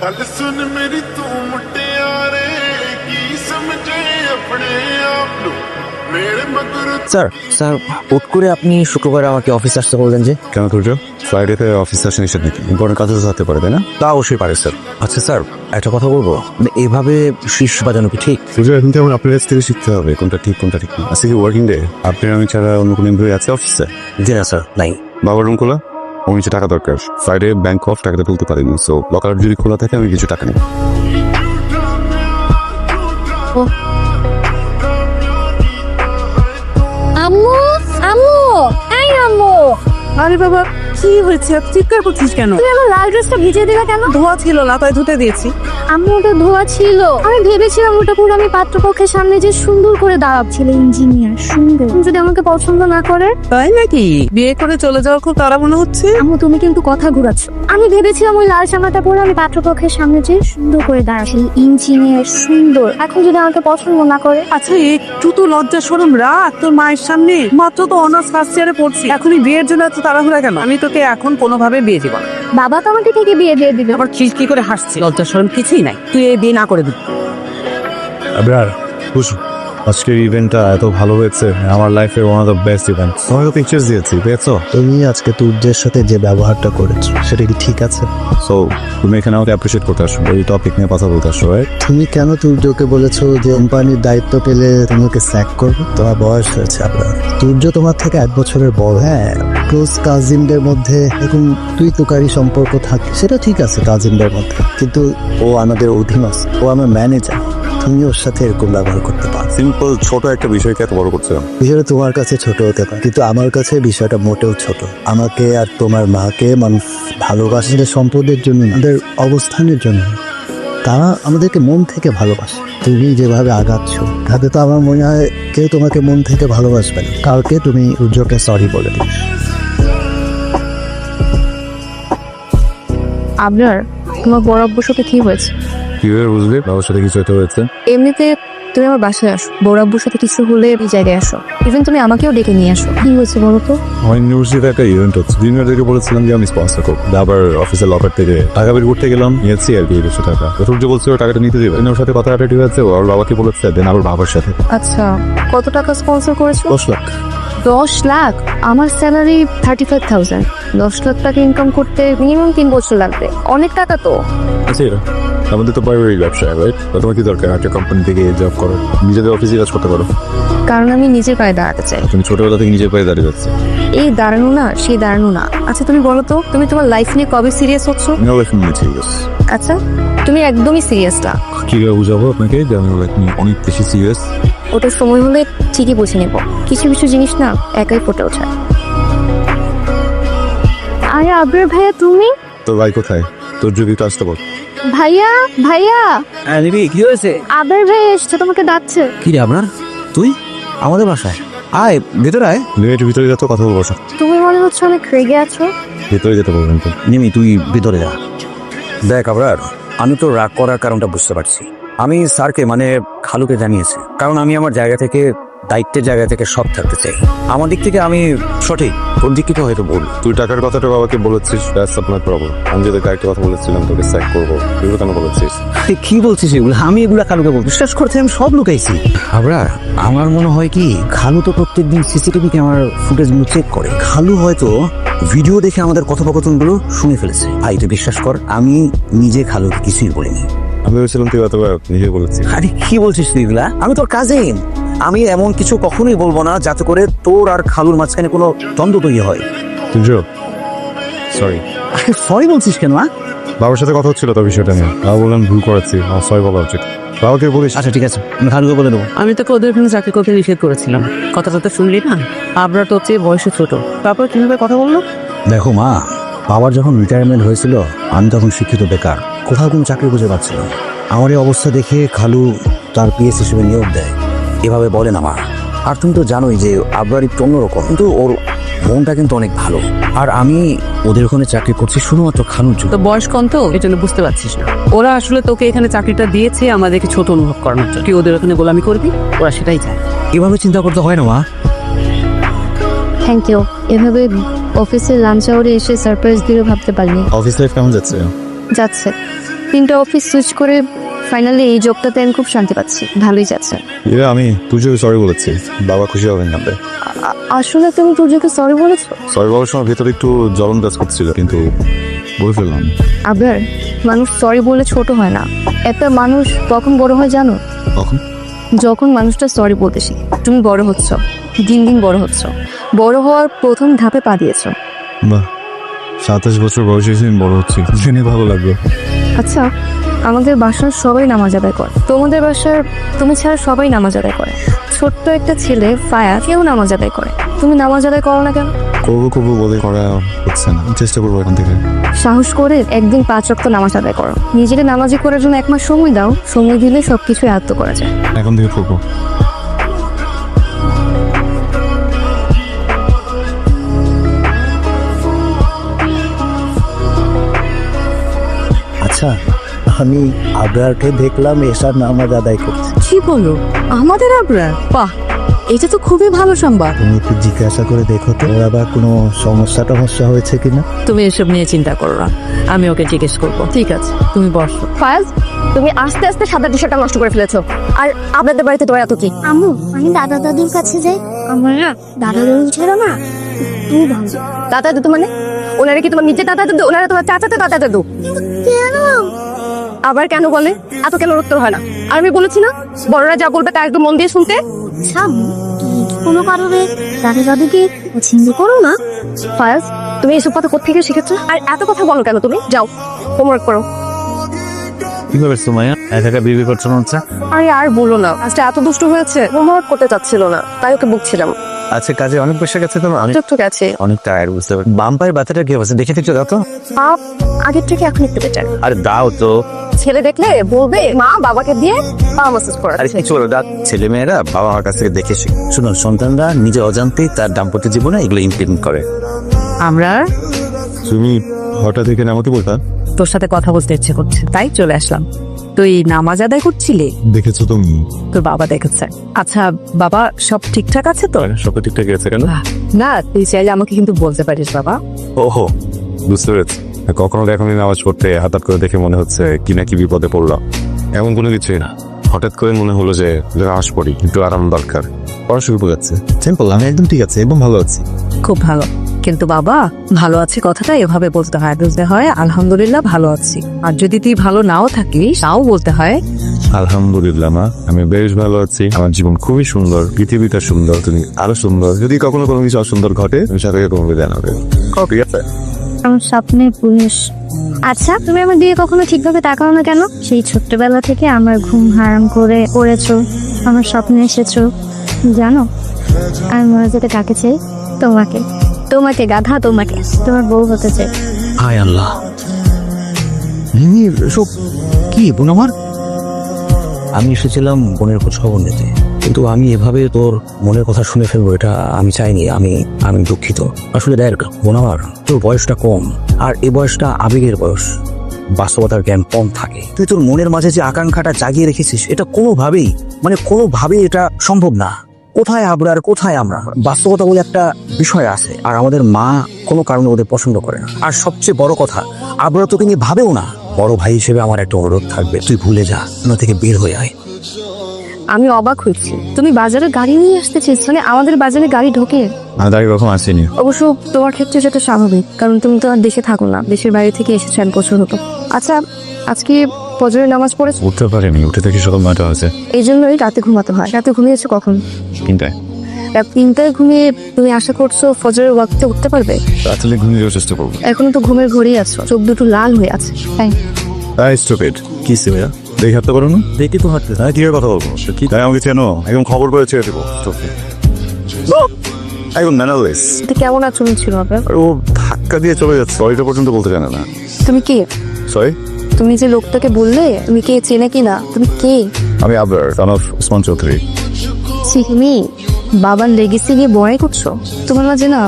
गल सुन मेरी तू मुटियारे की समझे अपने आप नु मेरे मगर স্যার স্যার হুট করে আপনি শুক্রবার আমাকে অফিস আসতে বললেন যে? কেন তুর্য ফ্রাইডেতে অফিস আসে নিষেধ নাকি ইম্পর্টেন্ট কাজে তো হতে পারে তাই না? তা অবশ্যই পারে স্যার। আচ্ছা স্যার একটা কথা বলবো, মানে এভাবে শীর্ষ বাজানো কি ঠিক? তুর্য এখন তেমন আপনার কাছ থেকে শিখতে হবে কোনটা ঠিক কোনটা ঠিক না। আজকে কি ওয়ার্কিং ডে? আপনি আমি ছাড়া অন্য কোনো এমপ্লয়ি আছে অফিসে? জি না স্যার, নাই। বাবার রুম খোলা, আমার কিছু টাকা দরকার। ফ্রাইডে ব্যাংক অফ, টাকাটা তুলতে পারিনি, সো লকার যদি খোলা থাকে আমি কিছু টাকা নেব। আম্মু আম্মু এই আম্মু, আরে বাবা কি হয়েছে চিৎকার করছিস কেন? তুমি আমার লাল ড্রেসটা ভিজিয়ে দিলা কেন? ধোয়া ছিল না তাই ধুতে দিয়েছি। আম্মু ওটা ধোয়া ছিল, আমি ভেবেছিলাম ওটা পুরো আমি পাত্রপক্ষের সামনে যে সুন্দর করে দাঁড়াচ্ছিল ইঞ্জিনিয়ার সুন্দর। তুমি যদি আমাকে পছন্দ না করে? তাই নাকি? বিয়ে করে চলে যাওয়ার খুব তাড়া মনে হচ্ছে। আম্মু তুমি কিন্তু কথা ঘুরাচ্ছ। আমি ভেবেছিলাম ওই লাল জামাটা পরে আমি পাত্রপক্ষের সামনে যে সুন্দর করে দাঁড়াচ্ছিল ইঞ্জিনিয়ার সুন্দর। এখন যদি আমাকে পছন্দ না করে? আচ্ছা একটু তো লজ্জা শরম রাখ তোর মায়ের সামনে। মাত্র তো অনার্স ফার্স্ট ইয়ারে পড়ছি, এখনই বিয়ের জন্য এত তাড়াহুড়া কেন? আমি তোকে এখন কোনোভাবে বিয়ে দিব না। বাবা তো আমাকে থেকে বিয়ে দিয়ে দিবে। আবার কি করে হাসছি? লজ্জা শরম কিছুই নাই, তুই এই বিয়ে না করে দিবি। আবার বুঝো আজকের ইভেন্টটা এত ভালো হয়েছে, আমার লাইফের one of the best event. তোমাকে তো পিকচার্স দিয়েছি, পেয়েছো? তুমি আজকে তুর্যের সাথে যে ব্যবহারটা করেছো সেটা কি ঠিক আছে? সো তুমি এখানে আমাকে অ্যাপ্রিশিয়েট করতে আসো, এই টপিক নিয়ে কথা বলতে আসো, রাইট? তুমি কেন তুর্যকে বলেছো যে কোম্পানির দায়িত্ব পেলে তোমাকে স্যাক করবে? তোমার বয়স হয়েছে আপনার। তুর্য তোমার থেকে 1 বছরের বড়। হ্যাঁ ক্লোজ কাজিনদের মধ্যে এরকম তুই তোকারি সম্পর্ক থাকে সেটা ঠিক আছে কাজিনদের মধ্যে, কিন্তু ও আমাদের অধীনস্থ, ও আমার ম্যানেজার। তুমি ওর সাথে এরকম ব্যবহার করতে পারো? সিম্পল ছোট একটা বিষয়কে এত বড় করছিলাম। বিষয়টা তোমার কাছে ছোট হতে পারে, কিন্তু আমার কাছে বিষয়টা মোটেও ছোট। আমাকে আর তোমার মাকে মানুষ ভালোবাসে সম্পদের জন্য, আমাদের অবস্থানের জন্য। তারা আমাদেরকে মন থেকে ভালোবাসে। তুমি যেভাবে আগাচ্ছ তাতে তো আমার মনে হয় কেউ তোমাকে মন থেকে ভালোবাসবে না। কালকে তুমি সূর্যকে সরি বলে দিস। আপনার তোমার বড় আব্বুর সাথে কি হয়েছে? কিভাবে বুঝলি বাবার সাথে কিছু একটা হয়েছে? এমনিতে তুমি আমার বাসায় আসো, বড় আব্বুর সাথে কিছু হলে এই জায়গায় আসো, ইভেন তুমি আমাকেও ডেকে নিয়ে আসো। কি হয়েছে বলো তো? আমার ইউনিভার্সিটিতে একটা ইভেন্ট হচ্ছে, জুনিয়রদেরকে বলেছিলাম যে আমি স্পন্সর করবো। আবার অফিসের লকার থেকে টাকা বের করতে গেলাম, নিয়েছি আর কি কিছু টাকা। সূর্য বলছে ওর টাকাটা নিতে দেবে, ওর সাথে কথা কাটাটি হয়েছে, ওর বাবাকে বলেছে, দেন আবার বাবার সাথে। আচ্ছা কত টাকা স্পন্সর করেছো? 10 লাখ। 10 লাখ? আমার স্যালারি 35,000। 10 লাখ টাকা ইনকাম করতে মিনিমাম 3 বছর লাগবে, অনেক টাকা তো। আচ্ছা আমাদের তো পারিবারিক ব্যবসা, রাইট? তোমার কি দরকার একটা কোম্পানি থেকে জব করো, নিজেদের অফিসে কাজ করতে পারো? কারণ আমি নিজের পায়ে দাঁড়াতে চাই। তুমি ছোটবেলা থেকে নিজের পায়ে দাঁড়িয়ে যাচ্ছে। এই দাঁড়ানো না সেই দাঁড়ানো না। আচ্ছা তুমি বলো তো, তুমি তোমার লাইফ নিয়ে কবে সিরিয়াস হচ্ছ? আমি লাইফ নিয়ে সিরিয়াস। আচ্ছা তুমি একদমই সিরিয়াস না। কিভাবে বুঝাবো আপনাকে যে আমি লাইফ নিয়ে অনেক বেশি সিরিয়াস? ওটা সময় হলে ঠিকই বুঝে নেব। কিছু কিছু জিনিস না একাই ফুটে ওঠে। আরে আবরার ভাইয়া তুমি? তোর ভাই কোথায়? তোর যদি একটু আসতে বল। ভাইয়া ভাইয়া হ্যাঁ নিবি, কি হয়েছে? আবরার ভাই এসছে, তোমাকে ডাকছে। কি রে আপনার, তুই আমাদের বাসায় আয়, ভেতরে আয়। একটু ভিতরে যত কথা বলবো। তুমি মনে হচ্ছে অনেক রেগে আছো। ভিতরে যেতে বলবেন তো। নিমি তুই ভিতরে যা। দেখ আবরার, আমি তো রাগ করার কারণটা বুঝতে পারছি। আমি স্যারকে মানে খালুকে জানিয়েছি, কারণ আমি আমার জায়গা থেকে, দায়িত্বের জায়গা থেকে সব থাকতে চাই। আমার দিক থেকে আমি সঠিক, তোর দিক থেকে হয়তো ভুল। তুই টাকার কথাটা বাবাকে বলেছিস, দ্যাটস আপনার প্রবলেম। আমি যদি আরেকটা কথা বলেছিলাম তোকে স্যাক করবো, এগুলো কেন বলেছিস? তুই কি বলছিস এগুলো? আমি এগুলা খালুকে বল, বিশ্বাস করতে আমি সব লুকাইছি। আবরার আমার মনে হয় কি, খালু তো প্রত্যেকদিন সিসিটিভি ক্যামেরার ফুটেজগুলো চেক করে। খালু হয়তো ভিডিও দেখে আমাদের কথোপকথনগুলো শুনে ফেলেছে। ভাই তুই বিশ্বাস কর, আমি নিজে খালুকে কিছুই বলিনি। আমি ভেবেছিলাম তুই অথবা নিজে বলেছিস। আরে কি বলছিস তুই এগুলা? আমি তোর কাজিন, আমি এমন কিছু কখনোই বলবো না যাতে করে তোর আর খালুর মাঝখানে কোনো দ্বন্দ্ব তৈরি হয়। সরি। সরি বলছিস কেন? বাবার সাথে কথা হচ্ছিল তো বিষয়টা নিয়ে, বাবা বললেন ভুল করেছি, আমার সরি বলা উচিত। বাবাকে বলিস। আচ্ছা ঠিক আছে, আমি খালুকে বলে দেবো। আমি তোকে ওদের এখানে চাকরি করতে নিষেধ করেছিলাম, কথাটা তো শুনলি না? আবরা তো চেয়ে বয়সে ছোট, তারপর কিভাবে কথা বললো? দেখো মা, বাবার যখন রিটায়ারমেন্ট হয়েছিল আমি তখন শিক্ষিত বেকার, কোথাও কোনো চাকরি খুঁজে পাচ্ছিলাম না। আমার এই অবস্থা দেখে খালু তার পিএস হিসেবে নিয়োগ দেয়। এভাবে বলে না মা। আর তুমি তো জানোই যে আবরার একটু অন্যরকম, কিন্তু ওর মনটা কিন্তু অনেক ভালো। আর আমি ওদের ওখানে চাকরি করছি শুধুমাত্র খালুর জন্য। তো বয়স কম তো, এই জন্য বুঝতে পারছিস না। ওরা আসলে তোকে এখানে চাকরিটা দিয়েছে আমাদেরকে ছোট অনুভব করানোর জন্য। কি ওদের ওখানে গোলামি করবি? ওরা সেটাই চায়। এভাবে চিন্তা করতে হয় না মা। Thank you. এভাবে অফিসে লাঞ্চ আওয়ারে এসে সারপ্রাইজ দিলে ভাবতে পারিনি। অফিস লাইফ কেমন যাচ্ছে? যাচ্ছে। তিনটা অফিস সুইচ করে ফাইনালি এই জবটাতে আমি খুব শান্তি পাচ্ছি, ভালোই যাচ্ছে। এরা আমি তুই সরি বলেছি, বাবা খুশি হবেন না। আসলে তুমি তুর্যকে সরি বলেছো? সরি বলার সময় ভেতরে একটু জ্বলন কাজ করছিল, কিন্তু বলে ফেললাম। আবার মানুষ সরি বলে ছোট হয় না, একটা মানুষ কখন বড় হয় জানো? কখন? যখন মানুষটা সরি বলতে শিখে। তুমি বড় হচ্ছ, দিন দিন বড় হচ্ছ, বড় হওয়ার প্রথম ধাপে পা দিয়েছ। বাহ, 27 বছর বয়সে এসে আমি বড় হচ্ছি, জেনে ভালো লাগবে। আচ্ছা, আমাদের বাসার সবাই নামাজ আদায় করে, তোমাদের বাসার তুমি ছাড়া সবাই নামাজ আদায় করে। ছোট্ট একটা ছেলে ফায়া, কেউ নামাজ আদায় করে, তুমি নামাজ আদায় করো না কেন? করবো বলে করা হচ্ছে না, চেষ্টা করবো এখান থেকে। সাহস করে একদিন 5 ওয়াক্ত নামাজ আদায় করো, নিজেকে নামাজি করার জন্য 1 মাস সময় দাও, সময় দিলে সবকিছু আয়ত্ত করা যায়। এখন থেকে করবো। আচ্ছা, আমি আবরারকে দেখলাম এসার নামাজ আদায় করছে। কি বলো, আমাদের আবরার? বাহ, এটা তো খুবই ভালো সংবাদ। তুমি একটু জিজ্ঞাসা করে দেখো তো ওর আবার কোনো সমস্যা টমস্যা হয়েছে কিনা। তুমি এসব নিয়ে চিন্তা করো না, আমি ওকে জিজ্ঞেস করবো। ঠিক আছে, তুমি বসো। ফায়াজ, তুমি আস্তে আস্তে সাদা টি-শার্টটা নষ্ট করে ফেলেছো। আর আপনাদের বাড়িতে তো এত কি? আম্মু, আমি দাদা দাদুর কাছে যাই। আমার না দাদা দাদু ছিল না, তুই ভালো। দাদা দাদু মানে? ওনারা কি তোমার নিজের দাদা দাদু? ওনারা তোমার চাচাতে দাদা দাদু? কেন? আবার কেন বলে? এত কেন উত্তর হয় না? আর আমি বলেছি না, বড়রা যা বলবে তা একদম মন দিয়ে শুনতে। আচ্ছা, তুমি কি কোনো কারণে দাদা দাদুকে পছন্দ করো না? ফায়াজ, তুমি এসব কথা কোত্থেকে শিখেছো? আর এত কথা বলো কেন তুমি? যাও হোমওয়ার্ক করো। কি করছো মায়া? একা বিবি করছো না হচ্ছে? আরে আর বলো না, আজটা এত দুষ্ট হয়েছে, হোমওয়ার্ক করতে চাচ্ছিল না, তাই ওকে বকছিলাম। আচ্ছা, কাজে অনেক পয়সা গেছে তোমার? অনেক একটু গেছে। অনেক টায়ার্ড, বুঝতে পারি। বাম পায়ের ব্যথাটা কি অবস্থা দেখে দেখছো? দাও তো। বাপ আগের থেকে এখন একটু বেটার। আরে দাও তো। ছেলে দেখলে বলবে মা বাবাকে দিয়ে পা ম্যাসাজ আরে করাচ্ছে। কিছু বলো, ছেলে মেয়েরা বাবা মার কাছ থেকে দেখে শিখে। শুনো, সন্তানরা নিজে অজান্তেই তার দাম্পত্য জীবনে এগুলো ইমপ্লিমেন্ট করে। আমরা তুমি হঠাৎ এখানে আমাকে বলতা? তোর সাথে কথা বলতে ইচ্ছে করছে, তাই চলে আসলাম। তুই নামাজ আদায় করছিলি? দেখেছো তুমি? তোর বাবা দেখেছে। আচ্ছা বাবা, সব ঠিকঠাক আছে তো? সব ঠিকঠাক আছে কেন? না, তুই চাইলে আমাকে কিন্তু বলতে পারিস বাবা। ওহো, বুঝতে পেরেছি। কখনো এখনই নামাজ পড়তে হঠাৎ করে দেখে মনে হচ্ছে কি না কি বিপদে পড়লাম, এমন কোনো কিছুই না। হঠাৎ করে মনে হলো যে নামাজ পড়ি, একটু আরাম দরকার, পড়া শুরু করে যাচ্ছে। সিম্পল, আমি একদম ঠিক আছে এবং ভালো আছি। খুব ভালো, কিন্তু বাবা ভালো আছি কথাটা এভাবে বলতে হয়, বুঝতে হয় আলহামদুলিল্লাহ ভালো আছি। আর যদি তুই ভালো নাও থাকিস তাও বলতে হয় আলহামদুলিল্লাহ মা, আমি বেশ ভালো আছি, আমার জীবন খুবই সুন্দর, পৃথিবীটা সুন্দর, তুমি আরো সুন্দর। যদি কখনো কোনো কিছু অসুন্দর ঘটে তুমি সাথে তোমাকে জানাবে, ঠিক আছে? আমার স্বপ্নে পুলিশ। আচ্ছা, তুমি আমার দিকে কখনো ঠিকভাবে তাকাও না কেন? সেই ছোট্টবেলা থেকে আমার ঘুম হারাম করে পড়েছো, আমার স্বপ্নে এসেছো। জানো, আমি মনে যেতে কাকে চাই? তোমাকে। তোমাকে গাধা, তোমাকে তোমার বউ হতে চাই। হায় আল্লাহ, এসব কি বোন আমার? আমি এসেছিলাম বোনের খোঁজ খবর নিতে, কিন্তু আমি এভাবে তোর মনের কথা শুনে ফেলবো এটা আমি চাইনি। আমি দুঃখিত। আসলে দেখ বোন আমার, তোর বয়সটা কম, আর এই বয়সটা আবেগের বয়স, বাস্তবতার জ্ঞান কম থাকে। তুই তোর মনের মাঝে যে আকাঙ্ক্ষাটা জাগিয়ে রেখেছিস, এটা কোনোভাবেই এটা সম্ভব না। কোথায় আবরার, কোথায় আমরা? বাস্তবতা বলে একটা বিষয় আছে, আর আমাদের মা কোনো কারণে ওদের পছন্দ করে না। আর সবচেয়ে বড় কথা, আবরার তোকে নিয়ে ভাবেও না। বড় ভাই হিসেবে আমার একটা অনুরোধ থাকবে, তুই ভুলে যা, না থেকে বের হয়ে আয়। আমি অবাক হচ্ছি, তুমি বাজারে গাড়ি নিয়ে আসতে চেয়েছো? মানে আমাদের বাজারে গাড়ি ঢোকে? আমি তাকে কখন আসিনি। অবশ্য তোমার ক্ষেত্রে সেটা স্বাভাবিক, কারণ তুমি তো আর দেশে থাকো না, দেশের বাইরে থেকে এসেছো 1 বছর হতো। আচ্ছা, আজকে ফজরের নামাজ পড়েছো? উঠতে পারিনি, উঠে থেকে সকাল 9টা হয়েছে। এই জন্যই রাতে ঘুমাতে হয়। রাতে ঘুমিয়েছো কখন? 3টায়। রাত 3টায় ঘুমিয়ে তুমি আশা করছো ফজরের ওয়াক্তে উঠতে পারবে? আসলে ঘুমিয়ে যাওয়ার চেষ্টা করবো। এখনো তো ঘুমের ঘরেই আছো, চোখ দুটো লাল হয়ে আছে। তাই তাই স্টুপিড। কি সিমিয়া দেখে হাঁটতে পারো না? দেখি তো হাঁটতে, তাই কি কথা বলবো? কি তাই আমাকে চেনো? একদম খবর করে ছেড়ে দেবো। একদম ম্যানারলেস। এটা কেমন আচরণ ছিল আপনার? আর ও ধাক্কা দিয়ে চলে যাচ্ছে, সরিটা পর্যন্ত বলতে জানে না। তুমি কে? সরি? তুমি যে লোকটাকে বললে তুমি কে, চেনে কি না? তুমি কে? আমি আবরার, সন অফ ওসমান চৌধুরী। তুমি বাবার লেগেসি নিয়ে বড়াই করছো? তোমার মাঝে না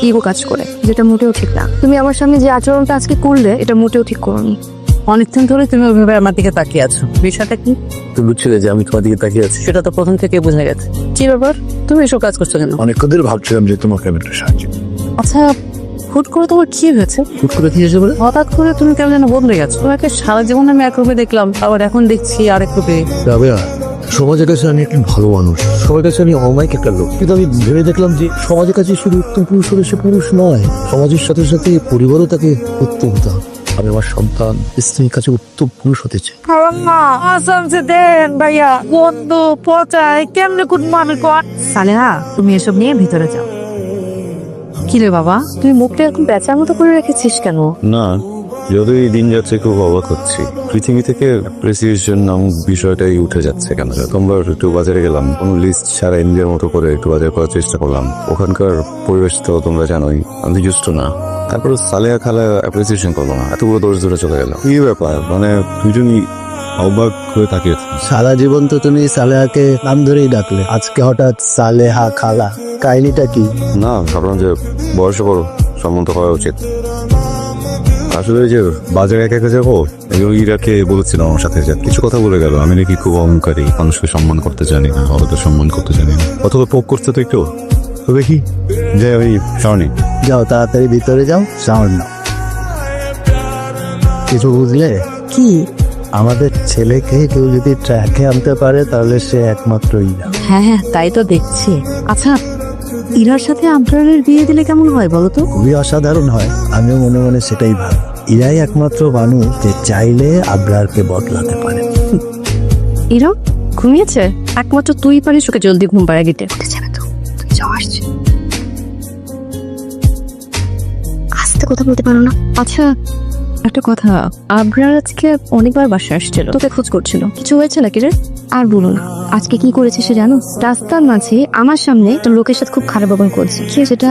ইগো কাজ করে, যেটা মোটেও ঠিক না। তুমি আমার সামনে যে আচরণটা আজকে করলে, এটা মোটেও ঠিক করোনি। অনেকক্ষণ ধরে তুমি ওইভাবে আমার দিকে তাকিয়ে আছো, বিষয়টা কি? তুই বুঝছিলে যে আমি তোমার দিকে তাকিয়ে আছি? সেটা তো প্রথম থেকে বোঝা গেছে। কি ব্যাপার, তুমি এসব কাজ করছো কেন? অনেকক্ষণ ধরে ভাবছিলাম যে তোমাকে আমি একটু সাহায্য। আচ্ছা, হুট করে তোমার কি হয়েছে? হুট করে দিয়ে যাবে হঠাৎ করে তুমি কেমন যেন বদলে গেছো। তোমাকে সারা জীবন আমি এক রূপে দেখলাম, আবার এখন দেখছি আরেক রূপে। রাবেয়া, সমাজের কাছে আমি একটা ভালো মানুষ, সবার কাছে আমি অমায়িক একটা লোক, কিন্তু আমি ভেবে দেখলাম যে সমাজের কাছে শুধু উত্তম পুরুষ হলে সে পুরুষ নয়, সমাজের সাথে সাথে পরিবারও তাকে উত্তম হতে হবে। আমি আমার সন্তান স্ত্রীর কাছে উত্তম পুরুষ হতে চাই। সালেহা, তুমি এসব নিয়ে ভিতরে যাও। কি রে বাবা, তুই মুখটা এরকম বেচার মতো করে রেখেছিস কেন? না, যতই দিন যাচ্ছে খুব অবাক হচ্ছি। পৃথিবী থেকে অ্যাপ্রিসিয়েশন নামক বিষয়টাই উঠে যাচ্ছে কেন। তোমরা একটু বাজারে গেলাম, কোনো লিস্ট ছাড়া নিজের মতো করে একটু বাজার করার চেষ্টা করলাম। ওখানকার পরিবেশ তো তোমরা জানোই, আমি জুষ্ট না। তারপর সালেহা খালা অ্যাপ্রিসিয়েশন করলো না, এতগুলো দোষ ধরে চলে গেল। কি ব্যাপার, মানে দুজনই অবাক হয়ে তাকিয়েছে। সারা জীবন তো তুমি সালেহাকে নাম ধরেই ডাকলে, আজকে হঠাৎ সালেহা খালা, কাহিনীটা কি? না, ভাবলাম যে বয়সে বড়, সম্মত হওয়া উচিত। আসলে যে বাজারে একা একা যাবো, ইরাকে বলেছিলাম আমার সাথে যে কিছু কথা বলে গেল, আমি নাকি খুব অহংকারী, মানুষকে সম্মান করতে জানি না, হয়তো সম্মান করতে জানি না, অথবা পোক করতে তো একটু। তো দেখি যে আমি সামনে যাও, তাড়াতাড়ি ভিতরে যাও, শাওয়ার নাও। কিছু বুঝলে? কি? আমাদের ছেলেকে কেউ যদি ট্র্যাকে আনতে পারে তাহলে সে একমাত্র ইরা। হ্যাঁ হ্যাঁ, তাই তো দেখছি। আচ্ছা, ইরার সাথে আবরারের বিয়ে দিলে কেমন হয় বলো তো? খুবই অসাধারণ হয়, আমিও মনে মনে সেটাই ভাবি। ইরাই একমাত্র মানুষ যে চাইলে আবরারকে বদলাতে পারে। ইরা ঘুমিয়েছে? একমাত্র তুই পারিস ওকে জলদি ঘুম পাড়ায় দিতে। যাবে তো, তুই যাও, আসছে। আস্তে কথা বলতে পারো না? আচ্ছা, একটা কথা, আবরার আজকে অনেকবার বাসায় আসছিল, তোকে খোঁজ করছিল, কিছু হয়েছে নাকি রে? আর বলো না, আজকে কি করেছে সে জানো? রাস্তার মাঝে আমার সামনে একটা লোকের সাথে খুব খারাপ ব্যবহার করছে। সেটা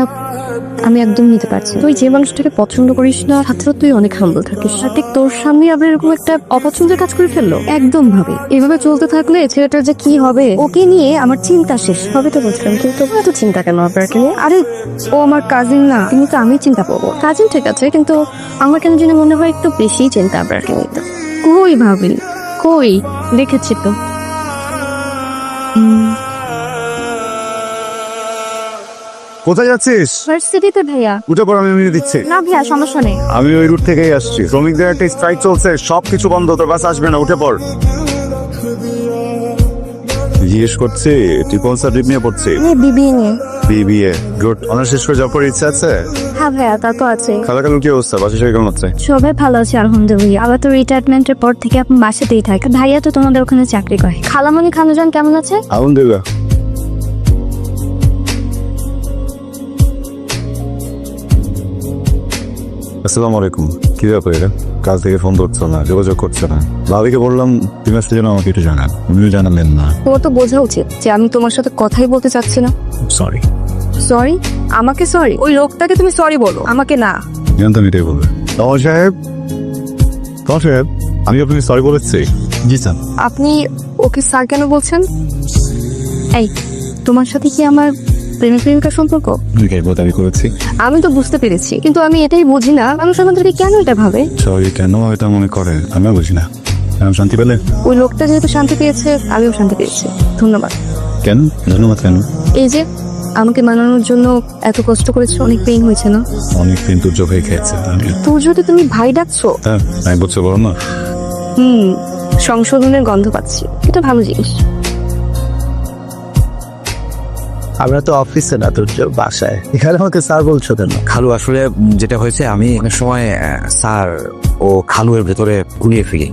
আমি একদম নিতে পারছি না। তুই যে মানুষটাকে পছন্দ করিস না, ছাত্র তুই অনেক হাম্বল থাকিস, আর ঠিক তোর সামনে আবার এরকম একটা অপছন্দের কাজ করে ফেললো। একদম ভাবে এভাবে চলতে থাকলে ছেলেটার যে কি হবে, ওকে নিয়ে আমার চিন্তা শেষ হবে। তো বলছিলাম, কিন্তু এত চিন্তা কেন আপনাকে নিয়ে? আরে ও আমার কাজিন না, কিন্তু তো আমি চিন্তা করবো। কাজিন ঠিক আছে, কিন্তু আমার কেন যেন মনে হয় একটু বেশি চিন্তা আপনাকে নিতে। কই ভাবি, কই দেখেছি তো। কোথায় যাচ্ছিস? ভার্সিটিতে ভাইয়া। উঠে পর, আমি এমনি দিচ্ছি। না ভাইয়া, সমস্যা নেই। আমি ওই রুট থেকেই আসছি। শ্রমিকদের একটা স্ট্রাইক চলছে, সবকিছু বন্ধ, তোর বাস আসবে না, উঠে পড়। জিজ্ঞেস করছি তুই কোন সাবজেক্ট নিয়ে পড়ছিস? বিবিএ নিয়ে। BBA, good. অনার্স শেষ করে জব করার ইচ্ছা আছে? হ্যাঁ ভাইয়া, তা তো আছে। খালাকালু কি অবস্থা, বাসা সবাই কেমন আছে? সবাই ভালো আছে আলহামদুলিল্লাহ। আবার তো রিটায়ারমেন্টের পর থেকে আপনি বাসাতেই থাকে। ভাইয়া তো তোমাদের ওখানে চাকরি করে। খালামণি খালুজান কেমন আছে? আলহামদুলিল্লাহ। আসসালামু আলাইকুম। কি ব্যাপার এটা? কাল থেকে ফোন করছো না, যোগাযোগ করছো না। ভাবিকে বললাম তুমি আসতে যেন আমাকে একটু জানান, উনিও জানালেন না। তোর তো বোঝা উচিত যে আমি তোমার সাথে কথাই বলতে চাচ্ছি না। সরি। সরি? আমাকে সরি? ওই লোকটাকে তুমি সরি বলো, আমাকে না। জানতাম এটাই বলবে। তমল সাহেব, তমল সাহেব, আমি আপনাকে সরি বলেছি। জি স্যার। আপনি ওকে স্যার কেন বলছেন? এই, তোমার সাথে কি আমার প্রেমিক প্রেমিকার সম্পর্ক? আমি করেছি। আমি তো বুঝতে পেরেছি, কিন্তু আমি এটাই বুঝি না মানুষ আমাদেরকে কেন এটা ভাবে। সরি কেন এটা মনে করে, আমিও বুঝি না। আমি শান্তি পেলে? ওই লোকটা যেহেতু শান্তি পেয়েছে, আমিও শান্তি পেয়েছি। ধন্যবাদ। কেন ধন্যবাদ কেন? এই যে আমাকে মানানোর জন্য এত কষ্ট করেছো, অনেক পেইন হয়েছে না? অনেক দিন তোর চোখে খেয়েছে। তোর যদি তুমি ভাই ডাকছো? হ্যাঁ, 1 বছর বড় না। সংশোধনের গন্ধ পাচ্ছি, এটা ভালো জিনিস। আমরা তো অফিসে না, তোর বাসায়। এখানে আমাকে স্যার বলছো কেন? খালু, আসলে যেটা হয়েছে, আমি অনেক সময় স্যার ও খালু এর ভেতরে ঘুরিয়ে ফিরি,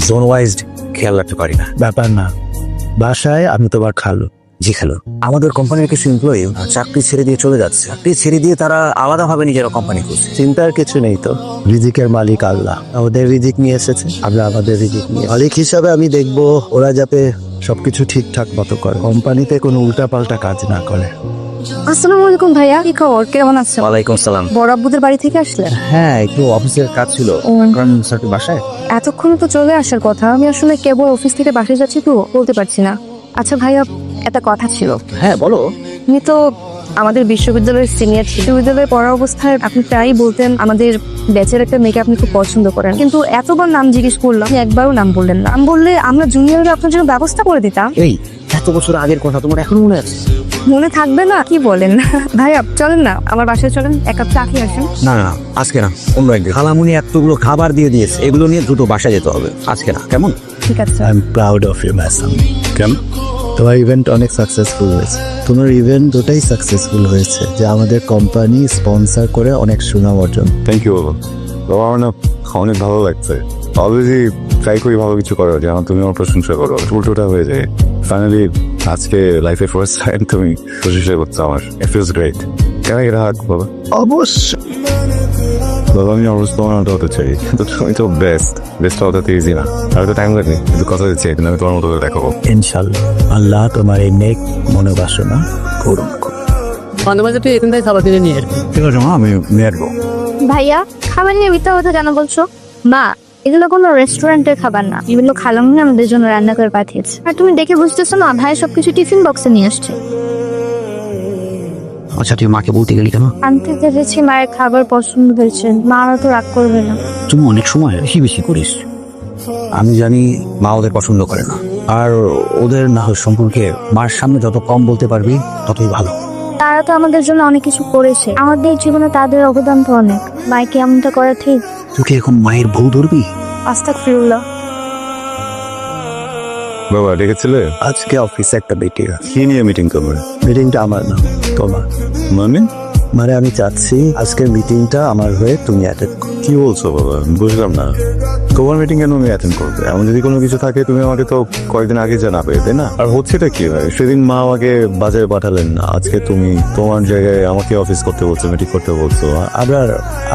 জোন ওয়াইজ খেয়াল রাখতে পারি না। ব্যাপার না, বাসায় আমি তোমার খালু। জি খালু, আমাদের কোম্পানির কিছু এমপ্লয়ি চাকরি ছেড়ে দিয়ে চলে যাচ্ছে। চাকরি ছেড়ে দিয়ে তারা আলাদাভাবে নিজেরা কোম্পানি করছে। চিন্তার কিছু নেই তো, রিজিকের মালিক আল্লাহ। ওদের রিজিক নিয়ে এসেছে, আমরা আমাদের রিজিক নিয়ে। মালিক হিসাবে আমি দেখবো ওরা যাতে সবকিছু ঠিকঠাক মতো করে, কোম্পানিতে কোনো উল্টাপাল্টা কাজ না করে। আসসালামু আলাইকুম ভাইয়া, কি খবর, কেমন আছেন? ওয়ালাইকুম সালাম। বড় আব্বুদের বাড়ি থেকে আসলেন? হ্যাঁ, একটু অফিসের কাজ ছিল। স্যার বাসায়? এতক্ষণে তো চলে আসার কথা। আমি আসলে কেবল অফিস থেকে বাসায় যাচ্ছি তো বলতে পারছি না। আচ্ছা ভাইয়া, একটা কথা ছিল। হ্যাঁ বলো। আপনি তো আমাদের বিশ্ববিদ্যালয়ের সিনিয়র ছিল। বিশ্ববিদ্যালয়ে পড়া অবস্থায় আপনি প্রায়ই বলতেন আমাদের ব্যাচের একটা মেয়েকে আপনি খুব পছন্দ করেন, কিন্তু এতবার নাম জিজ্ঞেস করলাম, আপনি একবারও নাম বললেন না। নাম বললে আমরা জুনিয়ররা আপনার জন্য ব্যবস্থা করে দিতাম। এই এত বছর আগের কথা তোমার এখনো মনে আছে? মনে থাকবে না? কি বলেন ভাইয়া, চলেন না আমার বাসায়, চলেন এক কাপ চা খেয়ে আসেন। না না আজকে না, অন্য একদিন। খালামুনি এতগুলো খাবার দিয়ে দিয়েছে, এগুলো নিয়ে দ্রুত বাসায় যেতে হবে। আজকে না, কেমন? ঠিক আছে। I am proud of you ম্যাসাম। কেন? তোমার ইভেন্ট অনেক সাকসেসফুল হয়েছে। তোমার ইভেন্ট ওটাই সাকসেসফুল হয়েছে যে আমাদের কোম্পানি স্পন্সর করে অনেক সুনাম অর্জন। থ্যাংক ইউ বাবা। বাবা আমার না অনেক ভালো লাগছে। অলরেডি ট্রাই করি ভালো কিছু করার, যেন তুমি আমার প্রশংসা করো, উল্টোটা হয়ে যায়। ফাইনালি আজকে লাইফে ফার্স্ট টাইম তুমি প্রশংসা করছো আমার। It feels great. কেন এটা হাক বাবা? অবশ্যই। বাবা আমি অবশ্য তোমার মতো হতে চাই, কিন্তু তুমি তো বেস্ট হতে তো ইজি না। আর তো টাইম লাগে, কিন্তু কথা দিচ্ছি কিন্তু আমি তোমার মতো করে দেখাবো। ইনশাল্লাহ আল্লাহ তোমার এই নেক মনোবাসনা পূরণ করুন। ঠিক আছে মা, আমি নিয়ে আসবো। ভাইয়া, খাবার নিয়ে মিথ্যা কথা কেন বলছো? মা, এগুলো কোনো রেস্টুরেন্টের খাবার না, এগুলো খালামুনি আমাদের জন্য রান্না করে পাঠিয়েছে। আর তুমি দেখে বুঝতেছো না, ভাই সবকিছু টিফিন বক্সে নিয়ে আসছে। আচ্ছা তুই মাকে বলতে গেলি কেন? আনতে দেখেছি মায়ের খাবার পছন্দ হয়েছে, মা তো রাগ করবে না। তুমি অনেক সময় বেশি বেশি করিস। আমি জানি মা ওদের পছন্দ করে না, আর ওদের না হয় সম্পর্কে মার সামনে যত কম বলতে পারবি ততই ভালো। তারা তো আমাদের জন্য অনেক কিছু করেছে, আমাদের জীবনে তাদের অবদান তো অনেক। মাইকে এমনটা করা ঠিক? তোকে এখন মায়ের বউ ধরবি? আস্তাগফিরুল্লাহ। বাবা ডেকেছিলে? আজকে অফিসে একটা মিটিং আছে। কি নিয়ে মিটিং করবে? মিটিংটা আমার না, তোমার। মানে আমি চাচ্ছি আজকের মিটিংটা আমার হয়ে তুমি অ্যাটেন্ড করো। কি বলছো বাবা? বুঝলাম না। তোমার মিটিং কেন আমি অ্যাটেন্ড করবে? এমন যদি কোনো কিছু থাকে তুমি আমাকে তো কয়েকদিন আগে জানাবে, তাই না? আর হচ্ছেটা কি ভাই? সেদিন মা আমাকে বাজারে পাঠালেন না, আজকে তুমি তোমার জায়গায় আমাকে অফিস করতে বলছো, মিটিং করতে বলছো। আবার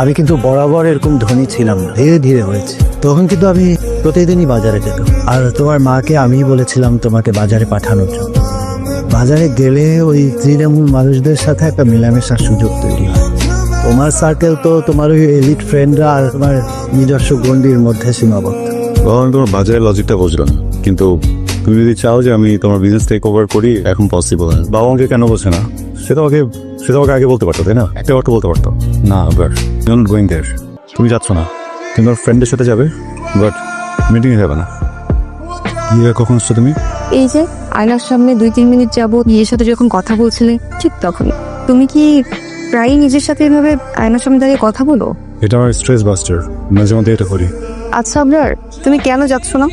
আমি কিন্তু বরাবর এরকম ধনী ছিলাম না, ধীরে ধীরে হয়েছে। তখন কিন্তু আমি প্রতিদিনই বাজারে যেতাম, আর তোমার মাকে আমি বলেছিলাম তোমাকে বাজারে পাঠানোর জন্য। বাজারে গেলে ওই তৃণমূল মানুষদের সাথে একটা মেলামেশার সুযোগ তৈরি হয়। তোমার সার্কেল তো তোমার ওই এলিট ফ্রেন্ডরা আর তোমার নিজস্ব গণ্ডির মধ্যে সীমাবদ্ধ। বাবা আমি তোমার বাজারের লজিকটা বুঝলাম, কিন্তু তুমি যদি চাও যে আমি তোমার বিজনেস টেক ওভার করি, এখন পসিবল না। বাবা আমাকে কেন বলছে না? সে তোমাকে আগে বলতে পারতো, তাই না? একটা বার তো বলতে পারতো না। But not going there. তুমি যাচ্ছ না, তুমি তোমার ফ্রেন্ডের সাথে যাবে, বাট মিটিংয়ে যাবে না। গিয়ে কখন আসছো তুমি? এই যে আয়নার সামনে 2-3 মিনিট যাবো নিজের সাথে যখন কথা বলছিলে, ঠিক তখন। তুমি কি প্রায়ই নিজের সাথে এভাবে আয়নার সামনে দাঁড়িয়ে কথা বলো? এটা আমার স্ট্রেস বাস্টার, মাঝে মধ্যে এটা করি। আচ্ছা আবরার, তুমি কেন যাচ্ছ না?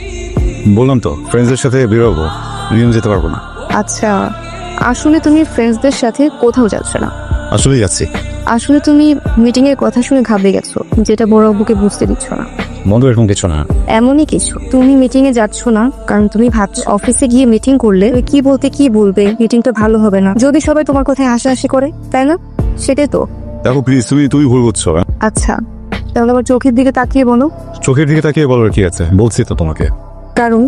বললাম তো ফ্রেন্ডসদের সাথে বেরোবো, নিয়ম যেতে পারবো না। আচ্ছা, আসলে তুমি ফ্রেন্ডসদের সাথে কোথাও যাচ্ছ না, আসলেই যাচ্ছি। আসলে তুমি মিটিং এর কথা শুনে ঘাবড়ে গেছো, যেটা বড় আব্বুকে বুঝতে দিচ্ছ না। মন্দ এরকম কিছু না। এমনই কিছু। তুমি মিটিং এ যাচ্ছ না কারণ তুমি ভাবছো অফিসে গিয়ে মিটিং করলে কি বলতে কি বলবে, মিটিংটা ভালো হবে না যদি সবাই তোমার কথায় হাসাহাসি করে, তাই না? সেটাই তো। দেখো প্লিজ, তুমি ভুল বুঝছো। আচ্ছা, তাহলে আবার চোখের দিকে তাকিয়ে বলো। চোখের দিকে তাকিয়ে বলার কি আছে? বলছি তো তোমাকে। কারণ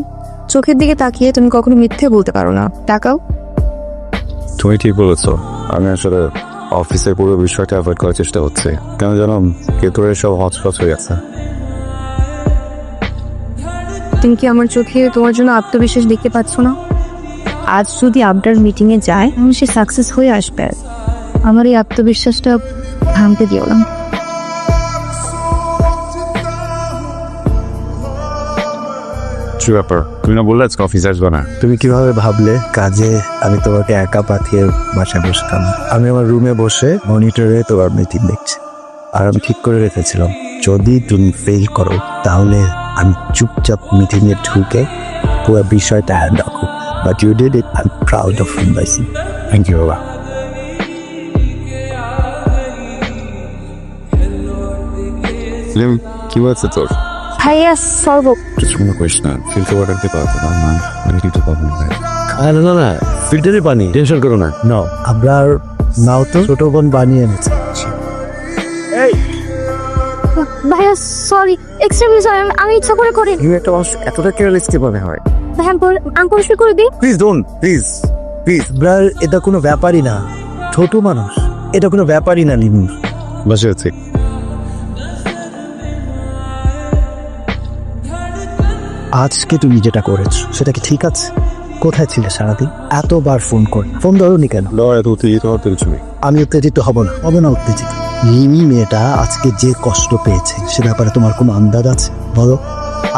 চোখের দিকে তাকিয়ে তুমি কখনো মিথ্যে বলতে পারো না। তাকাও। তুমি ঠিক বলেছো। আমি আসলে অফিসের পুরো বিষয়টা অ্যাভয়েড করার চেষ্টা হচ্ছে, কেন জানো? ভেতরে সব হচপচ হয়ে গেছে। তুমি কি আমার চোখে তোমার জন্য আত্মবিশ্বাস দেখতে পাচ্ছ না? আজ যদি আবরার মিটিং এ যায়, সে সাকসেস হয়ে আসবে। আমার এই আত্মবিশ্বাসটা ভাঙতে দিও না। কি ব্যাপার? তুমি না বললে আজকে অফিসে আসবে না? তুমি কিভাবে ভাবলে কাজে আমি তোমাকে একা পাঠিয়ে বাসায় বসতাম? আমি আমার রুমে বসে মনিটরে তোমার মিটিং দেখছি, আর আমি ঠিক করে রেখেছিলাম যদি তুমি ফেল করো তাহলে আমি চুপচাপ মিটিংয়ে ঢুকে পুরো বিষয়টা হ্যান্ডেল করব। But you did it, I am proud of you myself. Thank you বাবা। কি বলছে তোর? ভাইয়া সর্ব কিছু মনে করিস না, ফিল্টার ওয়াটার দিতে পারতো না। আমি কিন্তু পাবো না। না না, ফিল্টারে পানি, টেনশন করো না। নাও, আপনার নাও তো ছোট বোন বানিয়ে এনেছে। ভাইয়া সরি, এক্সট্রিমলি সরি, আমি ইচ্ছা করে করি। তুমি একটা মানুষ এতটা কেয়ারলেস কিভাবে হয়? ভাইয়া আমি পরিষ্কার করে দিই। Please don't, please please. আপনার এটা কোনো ব্যাপারই না, ছোট মানুষ, এটা কোনো ব্যাপারই না। লিমু বসে আছি। আজকে তুমি যেটা করেছো সেটা কি ঠিক আছে? কোথায় ছিলে সারাদিন? এতবার ফোন ধরোনি কেন? এত উত্তেজিত হওয়ার তো কিছু নেই। আমি উত্তেজিত হব না উত্তেজিত। রিমি মেয়েটা আজকে যে কষ্ট পেয়েছে সে ব্যাপারে তোমার কোনো আন্দাজ আছে? বলো।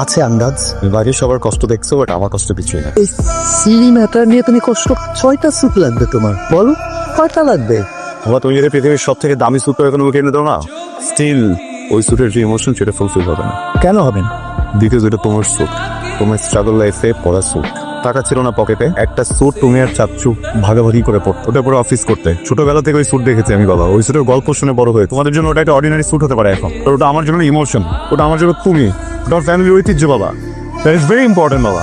আছে আন্দাজ। বাড়ির সবার কষ্ট দেখছো, বাট আমার কষ্ট কিছুই না। এই সিলি ম্যাটার নিয়ে তুমি কষ্ট, 6টা স্যুট লাগবে তোমার, বলো কয়টা লাগবে? বাবা তুমি যদি পৃথিবীর সব থেকে দামি স্যুট এখনো মুখে এনে দাও না, স্টিল ওই স্যুটের যে ইমোশন সেটা ফুলফিল হবে না। কেন হবে না? বিকজ এটা তোমার স্যুট, তোমার স্ট্রাগল লাইফে পরা স্যুট। টাকা ছিল না পকেটে, একটা স্যুট তুমি আর চাচ্ছু ভাগাভাগি করে পড়তো, ওটা পরে অফিস করতে। ছোটবেলা থেকে ওই স্যুট দেখেছি আমি বাবা, ওই স্যুটের গল্প শুনে বড় হয়ে। তোমাদের জন্য ওটা একটা অর্ডিনারি স্যুট হতে পারে এখন, ওটা আমার জন্য ইমোশন, ওটা আমার জন্য তুমি, ওটা আমার ফ্যামিলির ঐতিহ্য বাবা। দ্যাট ইজ ভেরি ইম্পর্টেন্ট বাবা।